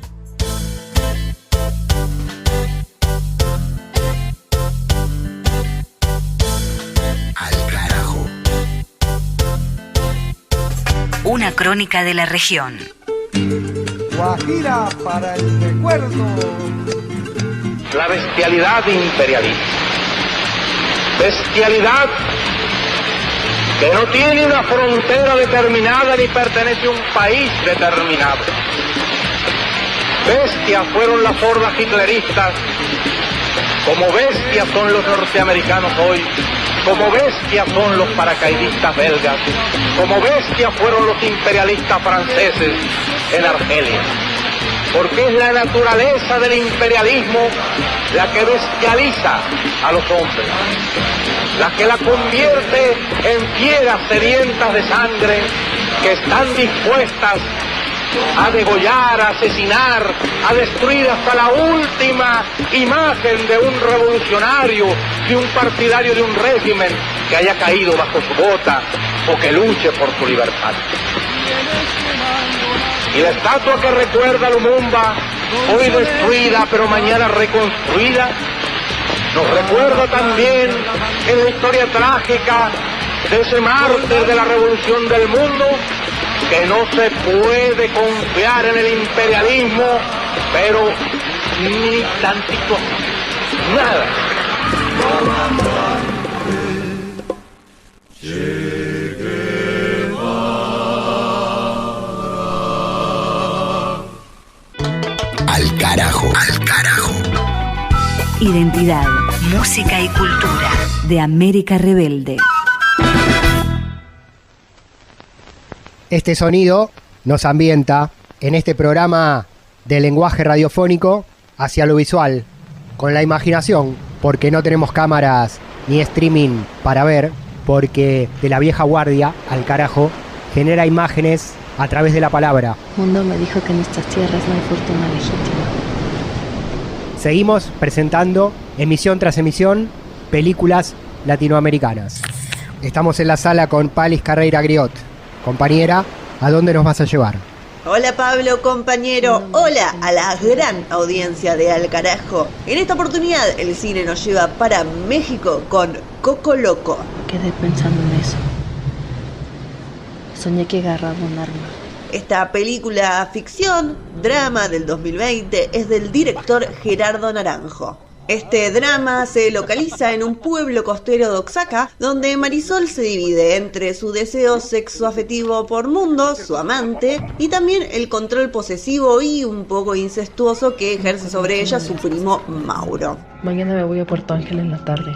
Al Carajo. Una crónica de la región. Guajira para el recuerdo. La bestialidad imperialista. Bestialidad que no tiene una frontera determinada ni pertenece a un país determinado. Bestias fueron las hordas hitleristas, como bestias son los norteamericanos hoy, como bestias son los paracaidistas belgas, como bestias fueron los imperialistas franceses en Argelia. Porque es la naturaleza del imperialismo la que bestializa a los hombres, la que la convierte en fieras sedientas de sangre que están dispuestas a degollar, a asesinar, a destruir hasta la última imagen de un revolucionario, de un partidario de un régimen que haya caído bajo su bota o que luche por su libertad. Y la estatua que recuerda a Lumumba, hoy destruida pero mañana reconstruida, nos recuerda también en la historia trágica de ese mártir de la revolución del mundo, que no se puede confiar en el imperialismo, pero ni tantito, nada. Al Carajo. Al Carajo. Identidad, música y cultura de América Rebelde. Este sonido nos ambienta en este programa de lenguaje radiofónico hacia lo visual, con la imaginación, porque no tenemos cámaras ni streaming para ver, porque de la vieja guardia, Al Carajo, genera imágenes a través de la palabra. Mundo me dijo que en estas tierras no hay fortuna legítima. Seguimos presentando, emisión tras emisión, películas latinoamericanas. Estamos en la sala con Palis Carreira Griot. Compañera, ¿a dónde nos vas a llevar? Hola Pablo, compañero. Hola a la gran audiencia de Al Carajo. En esta oportunidad el cine nos lleva para México con Coco Loco. Quedé pensando en eso. Soñé que agarraba un arma. Esta película ficción, drama del 2020, es del director Gerardo Naranjo. Este drama se localiza en un pueblo costero de Oaxaca, donde Marisol se divide entre su deseo sexoafectivo por Mundo, su amante, y también el control posesivo y un poco incestuoso que ejerce sobre ella su primo Mauro. Mañana me voy a Puerto Ángel en la tarde.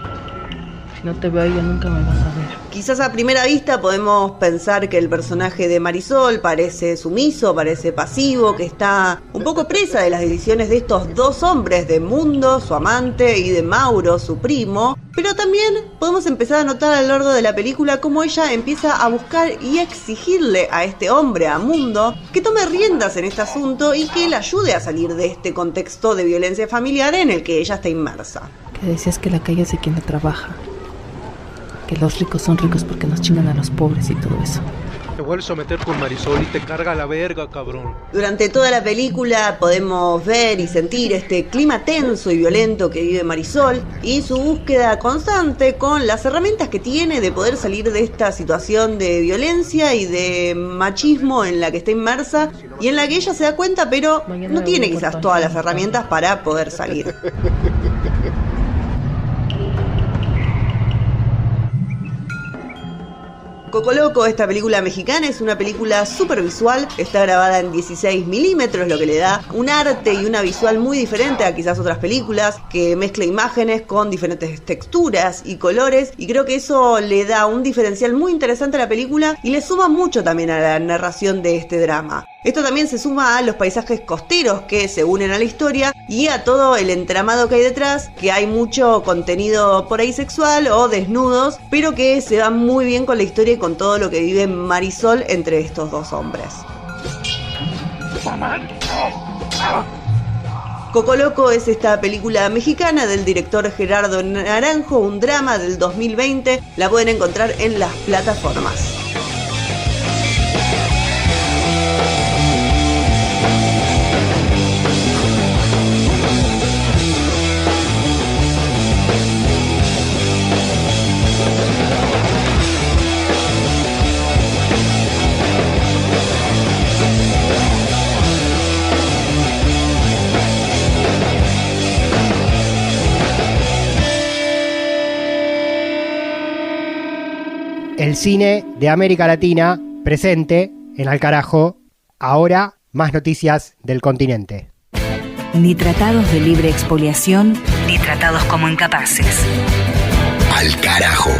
Si no te veo, ya nunca me vas a ver. Quizás a primera vista podemos pensar que el personaje de Marisol parece sumiso, parece pasivo, que está un poco presa de las decisiones de estos dos hombres, de Mundo, su amante, y de Mauro, su primo. Pero también podemos empezar a notar a lo largo de la película cómo ella empieza a buscar y a exigirle a este hombre, a Mundo, que tome riendas en este asunto y que le ayude a salir de este contexto de violencia familiar en el que ella está inmersa. Que decías que la calle es de quien la trabaja. Que los ricos son ricos porque nos chingan a los pobres y todo eso. Te vuelves a meter con Marisol y te carga la verga, cabrón. Durante toda la película podemos ver y sentir este clima tenso y violento que vive Marisol y su búsqueda constante con las herramientas que tiene de poder salir de esta situación de violencia y de machismo en la que está inmersa y en la que ella se da cuenta, pero no tiene quizás todas las herramientas para poder salir. Coco Loco, esta película mexicana, es una película súper visual, está grabada en 16 milímetros, lo que le da un arte y una visual muy diferente a quizás otras películas, que mezcla imágenes con diferentes texturas y colores, y creo que eso le da un diferencial muy interesante a la película y le suma mucho también a la narración de este drama. Esto también se suma a los paisajes costeros que se unen a la historia y a todo el entramado que hay detrás, que hay mucho contenido por ahí sexual o desnudos, pero que se va muy bien con la historia y con todo lo que vive Marisol entre estos dos hombres. Coco Loco es esta película mexicana del director Gerardo Naranjo, un drama del 2020, la pueden encontrar en las plataformas. El cine de América Latina presente en Al Carajo. Ahora más noticias del continente. Ni tratados de libre expoliación, ni tratados como incapaces. Al Carajo.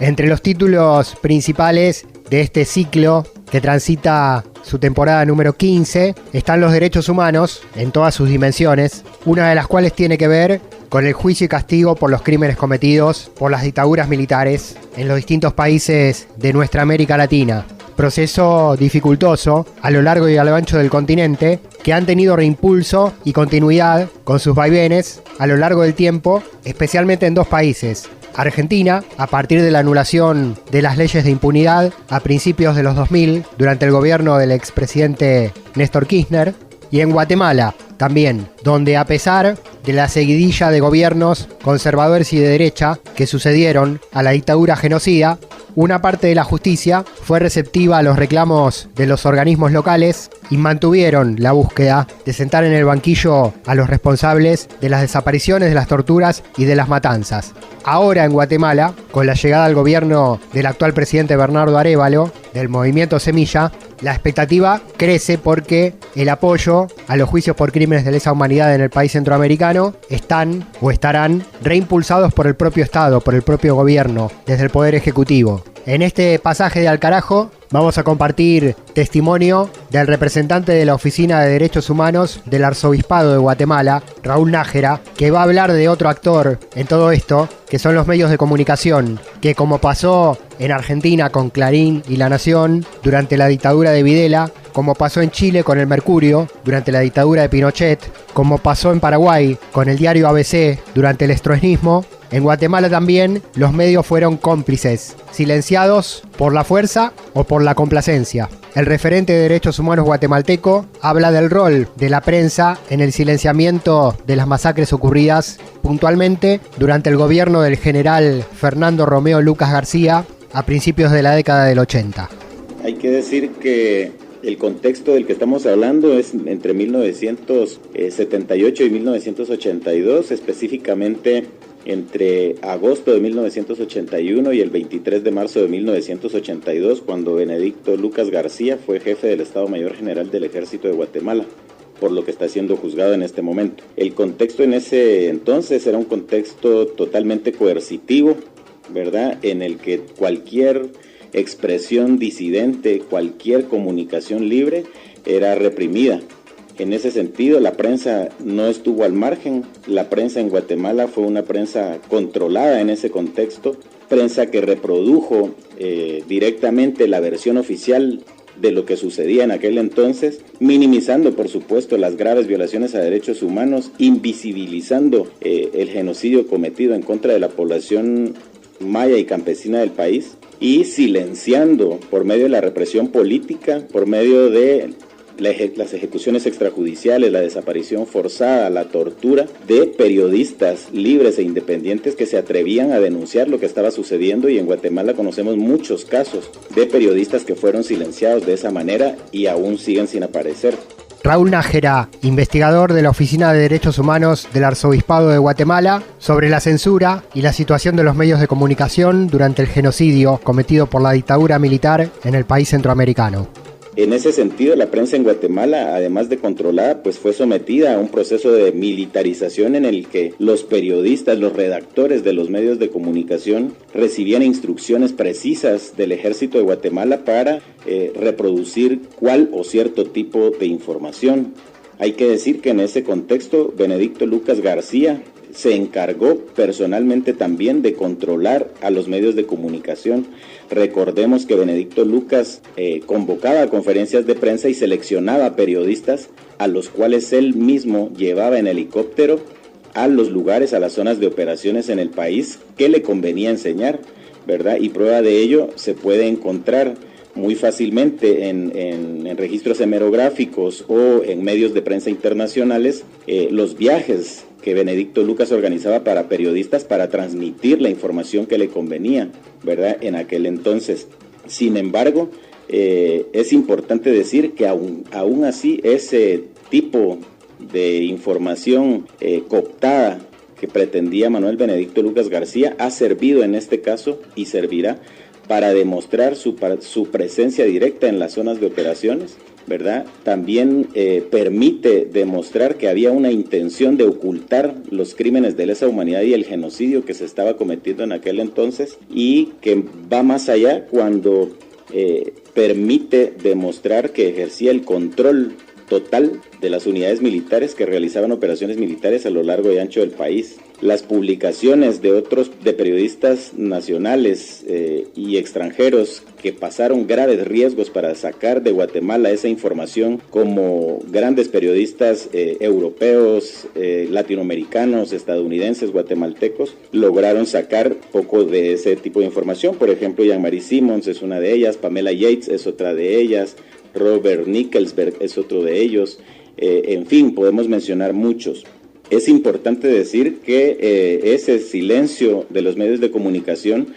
Entre los títulos principales de este ciclo que transita su temporada número 15 están los derechos humanos en todas sus dimensiones, una de las cuales tiene que ver con el juicio y castigo por los crímenes cometidos por las dictaduras militares en los distintos países de nuestra América Latina. Proceso dificultoso a lo largo y a lo ancho del continente que han tenido reimpulso y continuidad con sus vaivenes a lo largo del tiempo, especialmente en dos países. Argentina, a partir de la anulación de las leyes de impunidad a principios de los 2000 durante el gobierno del expresidente Néstor Kirchner, y en Guatemala también, donde a pesar de la seguidilla de gobiernos conservadores y de derecha que sucedieron a la dictadura genocida, una parte de la justicia fue receptiva a los reclamos de los organismos locales y mantuvieron la búsqueda de sentar en el banquillo a los responsables de las desapariciones, de las torturas y de las matanzas. Ahora en Guatemala, con la llegada al gobierno del actual presidente Bernardo Arévalo, del movimiento Semilla, la expectativa crece porque el apoyo a los juicios por crímenes de lesa humanidad en el país centroamericano están o estarán reimpulsados por el propio Estado, por el propio gobierno, desde el Poder Ejecutivo. En este pasaje de Al Carajo vamos a compartir testimonio del representante de la Oficina de Derechos Humanos del Arzobispado de Guatemala, Raúl Nájera, que va a hablar de otro actor en todo esto, que son los medios de comunicación, que como pasó en Argentina con Clarín y La Nación durante la dictadura de Videla, como pasó en Chile con el Mercurio durante la dictadura de Pinochet, como pasó en Paraguay con el diario ABC durante el estroesnismo, en Guatemala también los medios fueron cómplices, silenciados por la fuerza o por la complacencia. El referente de derechos humanos guatemalteco habla del rol de la prensa en el silenciamiento de las masacres ocurridas puntualmente durante el gobierno del general Fernando Romeo Lucas García a principios de la década del 80. Hay que decir que el contexto del que estamos hablando es entre 1978 y 1982, específicamente entre agosto de 1981 y el 23 de marzo de 1982, cuando Benedicto Lucas García fue jefe del Estado Mayor General del Ejército de Guatemala, por lo que está siendo juzgado en este momento. El contexto en ese entonces era un contexto totalmente coercitivo, ¿verdad?, en el que cualquier expresión disidente, cualquier comunicación libre era reprimida. En ese sentido, la prensa no estuvo al margen. La prensa en Guatemala fue una prensa controlada en ese contexto, prensa que reprodujo directamente la versión oficial de lo que sucedía en aquel entonces, minimizando por supuesto las graves violaciones a derechos humanos, invisibilizando el genocidio cometido en contra de la población maya y campesina del país, y silenciando por medio de la represión política, por medio de las ejecuciones extrajudiciales, la desaparición forzada, la tortura de periodistas libres e independientes que se atrevían a denunciar lo que estaba sucediendo, y en Guatemala conocemos muchos casos de periodistas que fueron silenciados de esa manera y aún siguen sin aparecer. Raúl Nájera, investigador de la Oficina de Derechos Humanos del Arzobispado de Guatemala, sobre la censura y la situación de los medios de comunicación durante el genocidio cometido por la dictadura militar en el país centroamericano. En ese sentido, la prensa en Guatemala, además de controlada, pues fue sometida a un proceso de militarización en el que los periodistas, los redactores de los medios de comunicación recibían instrucciones precisas del Ejército de Guatemala para reproducir cuál o cierto tipo de información. Hay que decir que en ese contexto, Benedicto Lucas García se encargó personalmente también de controlar a los medios de comunicación. Recordemos que Benedicto Lucas convocaba a conferencias de prensa y seleccionaba periodistas a los cuales él mismo llevaba en helicóptero a los lugares, a las zonas de operaciones en el país que le convenía enseñar, ¿verdad? Y prueba de ello se puede encontrar muy fácilmente en registros hemerográficos o en medios de prensa internacionales los viajes que Benedicto Lucas organizaba para periodistas para transmitir la información que le convenía, ¿verdad? En aquel entonces. Sin embargo, es importante decir que aún así ese tipo de información cooptada que pretendía Manuel Benedicto Lucas García ha servido en este caso y servirá para demostrar su presencia directa en las zonas de operaciones, ¿verdad? También permite demostrar que había una intención de ocultar los crímenes de lesa humanidad y el genocidio que se estaba cometiendo en aquel entonces, y que va más allá cuando permite demostrar que ejercía el control total de las unidades militares que realizaban operaciones militares a lo largo y ancho del país. Las publicaciones de periodistas nacionales y extranjeros que pasaron graves riesgos para sacar de Guatemala esa información, como grandes periodistas europeos, latinoamericanos, estadounidenses, guatemaltecos, lograron sacar poco de ese tipo de información. Por ejemplo, Jean-Marie Simmons es una de ellas, Pamela Yates es otra de ellas, Robert Nickelsberg es otro de ellos, en fin, podemos mencionar muchos. Es importante decir que ese silencio de los medios de comunicación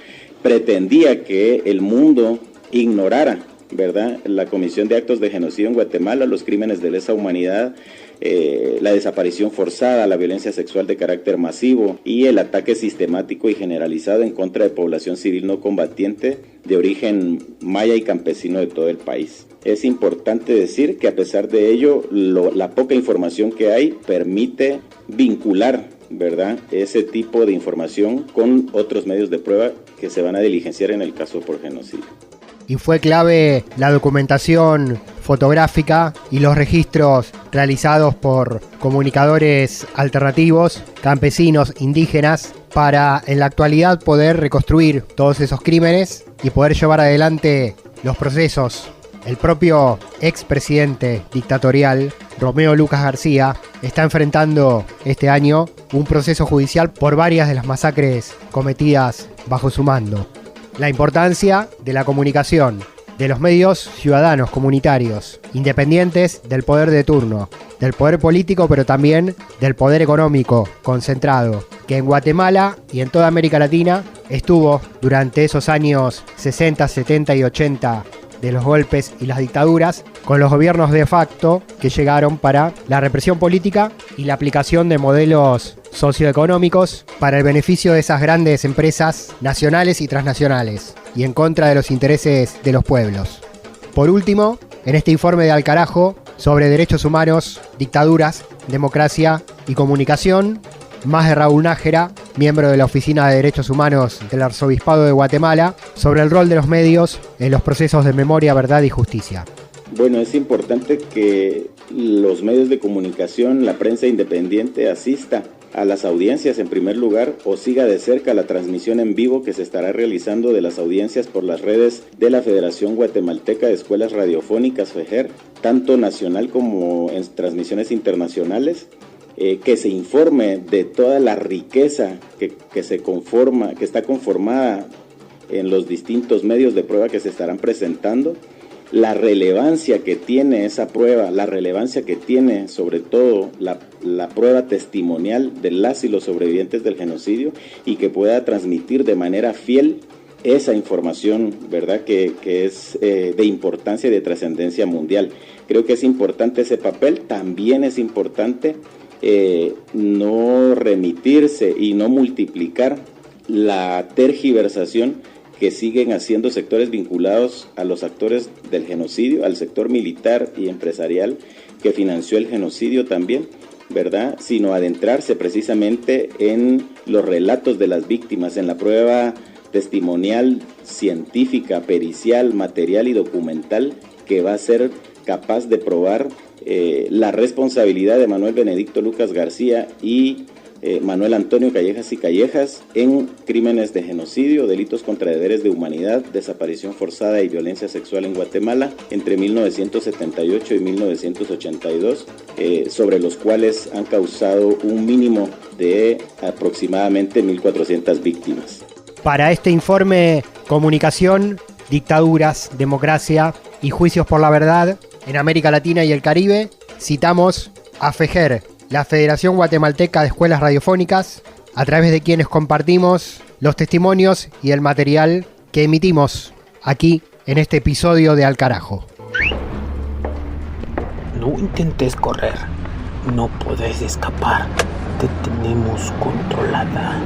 pretendía que el mundo ignorara, ¿verdad?, la comisión de actos de genocidio en Guatemala, los crímenes de lesa humanidad, la desaparición forzada, la violencia sexual de carácter masivo y el ataque sistemático y generalizado en contra de población civil no combatiente de origen maya y campesino de todo el país. Es importante decir que a pesar de ello, la poca información que hay permite vincular, ¿verdad?, ese tipo de información con otros medios de prueba que se van a diligenciar en el caso por genocidio. Y fue clave la documentación fotográfica y los registros realizados por comunicadores alternativos, campesinos, indígenas, para en la actualidad poder reconstruir todos esos crímenes y poder llevar adelante los procesos. El propio expresidente dictatorial, Romeo Lucas García, está enfrentando este año un proceso judicial por varias de las masacres cometidas bajo su mando. La importancia de la comunicación, de los medios ciudadanos, comunitarios, independientes del poder de turno, del poder político, pero también del poder económico concentrado, que en Guatemala y en toda América Latina estuvo durante esos años 60, 70 y 80 de los golpes y las dictaduras, con los gobiernos de facto que llegaron para la represión política y la aplicación de modelos socioeconómicos para el beneficio de esas grandes empresas nacionales y transnacionales, y en contra de los intereses de los pueblos. Por último, en este informe de Alcarajo sobre derechos humanos, dictaduras, democracia y comunicación, más de Raúl Nájera, miembro de la Oficina de Derechos Humanos del Arzobispado de Guatemala, sobre el rol de los medios en los procesos de memoria, verdad y justicia. Bueno, es importante que los medios de comunicación, la prensa independiente, asista a las audiencias en primer lugar, o siga de cerca la transmisión en vivo que se estará realizando de las audiencias por las redes de la Federación Guatemalteca de Escuelas Radiofónicas, FEJER, tanto nacional como en transmisiones internacionales. Que se informe de toda la riqueza que está conformada en los distintos medios de prueba que se estarán presentando, la relevancia que tiene esa prueba, la relevancia que tiene sobre todo la prueba testimonial de las y los sobrevivientes del genocidio, y que pueda transmitir de manera fiel esa información, ¿verdad?, que es de importancia y de trascendencia mundial. Creo que es importante ese papel. También es importante no remitirse y no multiplicar la tergiversación que siguen haciendo sectores vinculados a los actores del genocidio, al sector militar y empresarial que financió el genocidio también, ¿verdad?, sino adentrarse precisamente en los relatos de las víctimas, en la prueba testimonial, científica, pericial, material y documental que va a ser capaz de probar la responsabilidad de Manuel Benedicto Lucas García y Manuel Antonio Callejas y Callejas en crímenes de genocidio, delitos contra deberes de humanidad, desaparición forzada y violencia sexual en Guatemala entre 1978 y 1982, sobre los cuales han causado un mínimo de aproximadamente 1.400 víctimas. Para este informe, Comunicación, Dictaduras, Democracia y Juicios por la Verdad en América Latina y el Caribe, citamos a FEGER, la Federación Guatemalteca de Escuelas Radiofónicas, a través de quienes compartimos los testimonios y el material que emitimos aquí en este episodio de Al Carajo. No intentes correr, no puedes escapar, te tenemos controlada.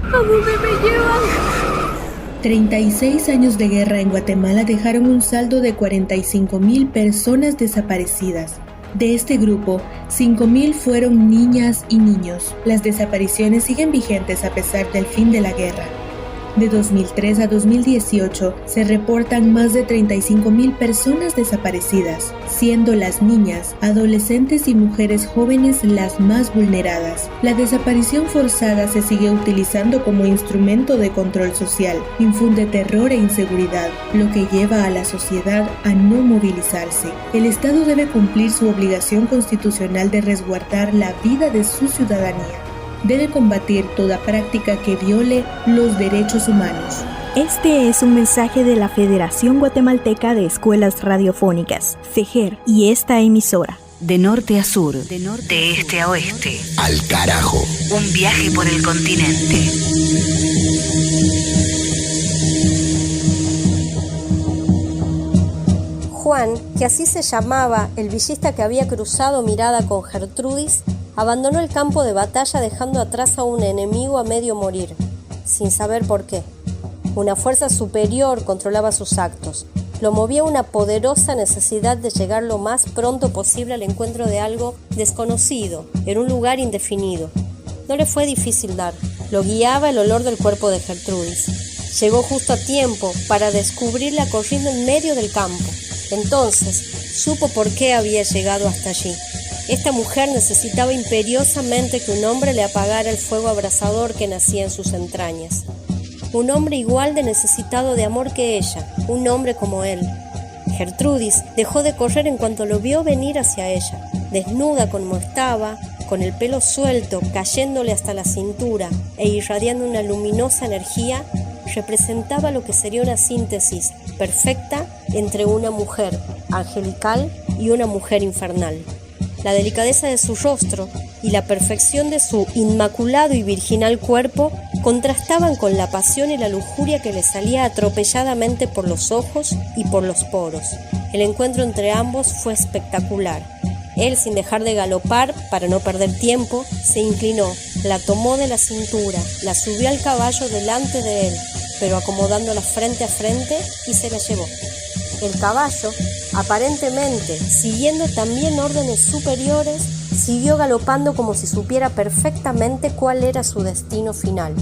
¿A dónde me llevan? 36 años de guerra en Guatemala dejaron un saldo de 45.000 personas desaparecidas. De este grupo, 5.000 fueron niñas y niños. Las desapariciones siguen vigentes a pesar del fin de la guerra. De 2003 a 2018 se reportan más de 35.000 personas desaparecidas, siendo las niñas, adolescentes y mujeres jóvenes las más vulneradas. La desaparición forzada se sigue utilizando como instrumento de control social, infunde terror e inseguridad, lo que lleva a la sociedad a no movilizarse. El Estado debe cumplir su obligación constitucional de resguardar la vida de su ciudadanía. Debe combatir toda práctica que viole los derechos humanos. Este es un mensaje de la Federación Guatemalteca de Escuelas Radiofónicas, FEGER, y esta emisora. De norte a sur, de este a oeste. Al carajo. Un viaje por el continente. Juan, que así se llamaba el villista que había cruzado mirada con Gertrudis, abandonó el campo de batalla dejando atrás a un enemigo a medio morir, sin saber por qué. Una fuerza superior controlaba sus actos. Lo movía una poderosa necesidad de llegar lo más pronto posible al encuentro de algo desconocido, en un lugar indefinido. No le fue difícil dar. Lo guiaba el olor del cuerpo de Gertrudis. Llegó justo a tiempo para descubrirla corriendo en medio del campo. Entonces, supo por qué había llegado hasta allí. Esta mujer necesitaba imperiosamente que un hombre le apagara el fuego abrasador que nacía en sus entrañas. Un hombre igual de necesitado de amor que ella, un hombre como él. Gertrudis dejó de correr en cuanto lo vio venir hacia ella. Desnuda como estaba, con el pelo suelto, cayéndole hasta la cintura e irradiando una luminosa energía, representaba lo que sería una síntesis perfecta entre una mujer angelical y una mujer infernal. La delicadeza de su rostro y la perfección de su inmaculado y virginal cuerpo contrastaban con la pasión y la lujuria que le salía atropelladamente por los ojos y por los poros. El encuentro entre ambos fue espectacular. Él, sin dejar de galopar para no perder tiempo, se inclinó, la tomó de la cintura, la subió al caballo delante de él, pero acomodándola frente a frente, y se la llevó. El caballo, aparentemente siguiendo también órdenes superiores, siguió galopando como si supiera perfectamente cuál era su destino final,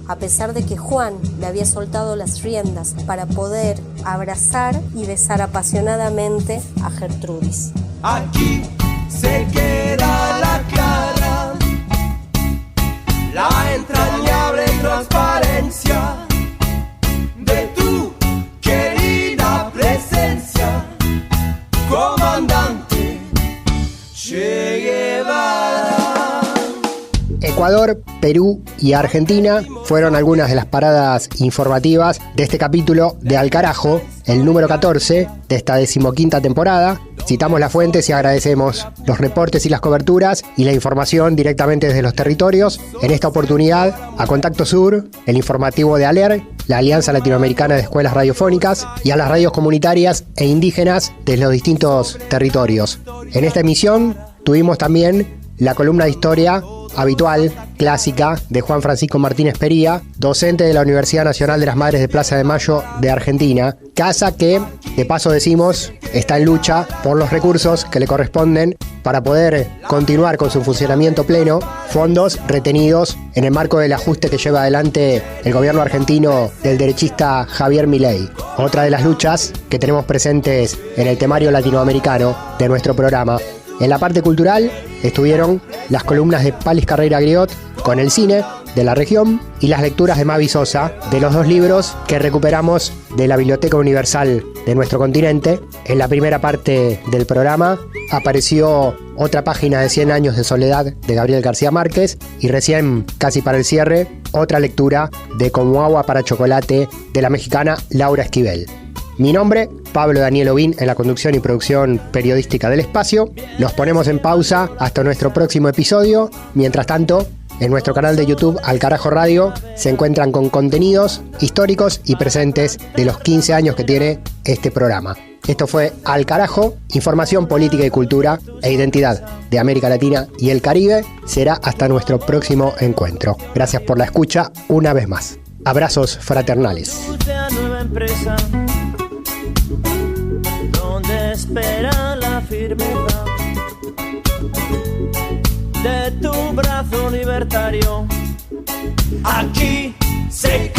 a pesar de que Juan le había soltado las riendas para poder abrazar y besar apasionadamente a Gertrudis. Aquí se queda la clara, la entrañable transparencia de tu querida presencia, comandante Che Guevara. Ecuador, Perú y Argentina fueron algunas de las paradas informativas de este capítulo de Al Carajo, el número 14 de esta 15ª temporada. Citamos las fuentes y agradecemos los reportes y las coberturas y la información directamente desde los territorios. En esta oportunidad, a Contacto Sur, el informativo de ALER, la Alianza Latinoamericana de Escuelas Radiofónicas, y a las radios comunitarias e indígenas de los distintos territorios. En esta emisión tuvimos también la columna de historia habitual, clásica, de Juan Francisco Martínez Pería, docente de la Universidad Nacional de las Madres de Plaza de Mayo de Argentina, casa que, de paso decimos, está en lucha por los recursos que le corresponden para poder continuar con su funcionamiento pleno, fondos retenidos en el marco del ajuste que lleva adelante el gobierno argentino del derechista Javier Milei. Otra de las luchas que tenemos presentes en el temario latinoamericano de nuestro programa. En la parte cultural estuvieron las columnas de Palis Carreira Griot con el cine de la región y las lecturas de Mavi Sosa de los 2 libros que recuperamos de la Biblioteca Universal de nuestro continente. En la primera parte del programa apareció otra página de 100 años de soledad de Gabriel García Márquez y recién, casi para el cierre, otra lectura de Como agua para chocolate de la mexicana Laura Esquivel. Mi nombre, Pablo Daniel Ovín, en la conducción y producción periodística del espacio. Nos ponemos en pausa hasta nuestro próximo episodio. Mientras tanto, en nuestro canal de YouTube Al Carajo Radio se encuentran con contenidos históricos y presentes de los 15 años que tiene este programa. Esto fue Al Carajo, información, política y cultura e identidad de América Latina y el Caribe. Será hasta nuestro próximo encuentro. Gracias por la escucha una vez más. Abrazos fraternales. Donde espera la firmeza de tu brazo libertario. Aquí se